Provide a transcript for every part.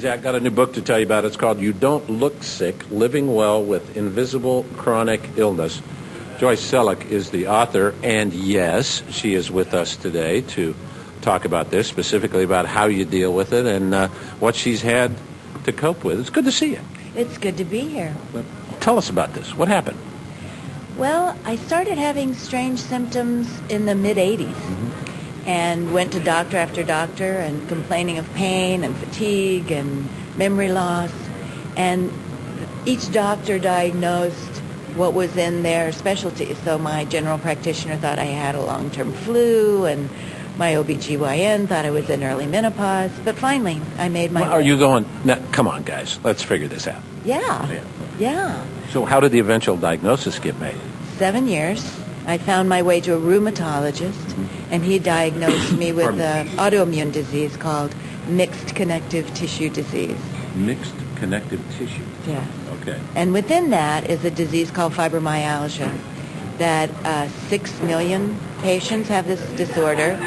Jack, got a new book to tell you about. It's called You Don't Look Sick, Living Well with Invisible Chronic Illness. Joyce Selleck is the author, and yes, she is with us today to talk about this, specifically about how you deal with it and what she's had to cope with. It's good to see you. It's good to be here. Tell us about this. What happened? Well, I started having strange symptoms in the mid-'80s and went to doctor after doctor and complaining of pain and fatigue and memory loss. And each doctor diagnosed what was in their specialty. So my general practitioner thought I had a long-term flu, and my OBGYN thought I was in early menopause. But finally, I made my... Are you going... Now, come on, guys. Let's figure this out. Yeah. So how did the eventual diagnosis get made? 7 years. I found my way to a rheumatologist, and he diagnosed me with an autoimmune disease called mixed connective tissue disease. Mixed connective tissue? Yeah. Okay. And within that is a disease called fibromyalgia, that 6 million patients have this disorder.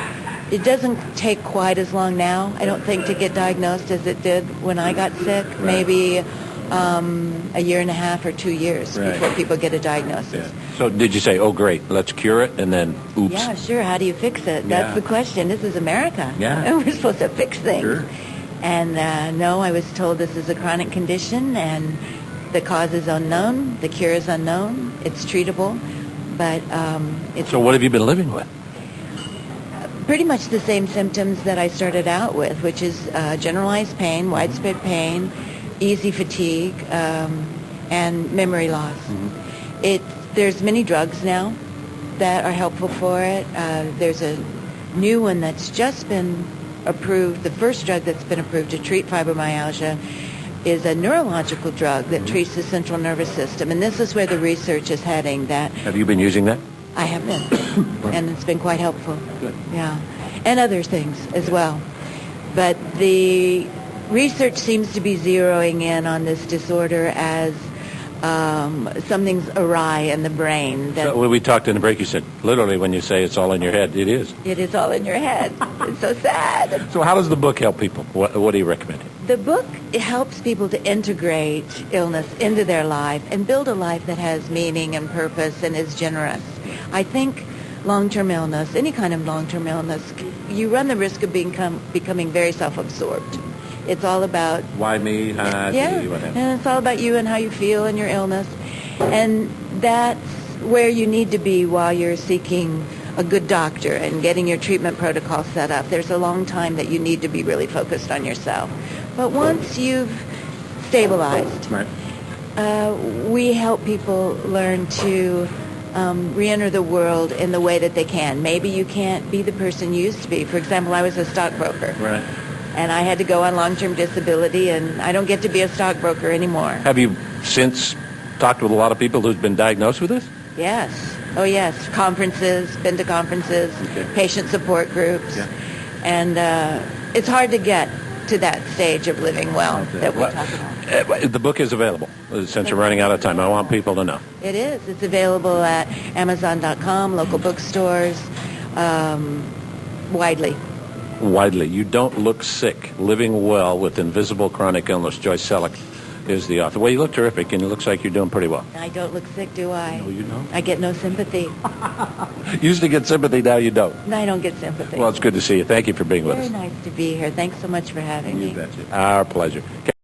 It doesn't take quite as long now, I don't think, to get diagnosed as it did when I got sick. Right. Maybe a year and a half or 2 years before people get a diagnosis. Yeah. So did you say, oh, great, let's cure it, and then, oops? Yeah, sure. How do you fix it? That's the question. This is America. Yeah. And we're supposed to fix things. Sure. And no, I was told this is a chronic condition, and the cause is unknown. The cure is unknown. It's treatable, but it's... So what have you been living with? Pretty much the same symptoms that I started out with, which is generalized pain, widespread pain, easy fatigue, and memory loss. There's many drugs now that are helpful for it. There's a new one that's just been approved. The first drug that's been approved to treat fibromyalgia is a neurological drug that treats the central nervous system. And this is where the research is heading. Have you been using that? I have been. And it's been quite helpful. Good. Yeah. And other things as well. But the research seems to be zeroing in on this disorder as something's awry in the brain. So when we talked in the break, you said, literally, when you say it's all in your head, it is. It is all in your head. It's so sad. So how does the book help people? What do you recommend? The book helps people to integrate illness into their life and build a life that has meaning and purpose and is generous. I think long-term illness, any kind of long-term illness, you run the risk of becoming very self-absorbed. It's all about... Why me? And it's all about you and how you feel and your illness. And that's where you need to be while you're seeking a good doctor and getting your treatment protocol set up. There's a long time that you need to be really focused on yourself. But once you've stabilized, we help people learn to re-enter the world in the way that they can. Maybe you can't be the person you used to be. For example, I was a stockbroker. Right. And I had to go on long-term disability, and I don't get to be a stockbroker anymore. Have you since talked with a lot of people who've been diagnosed with this? Yes. Oh, yes. Conferences, been to conferences, patient support groups. Yeah. And it's hard to get to that stage of living well that we talk about. The book is available, since you're running out of time. I want people to know. It is. It's available at Amazon.com, local bookstores, widely. You Don't Look Sick, Living Well with Invisible Chronic Illness. Joyce Selleck is the author. Well, you look terrific, and it looks like you're doing pretty well. I don't look sick, do I? No, you don't. I get no sympathy. You used to get sympathy, now you don't. No, I don't get sympathy. Well, it's good to see you. Thank you for being with us. Very nice to be here. Thanks so much for having me. You betcha. Our pleasure.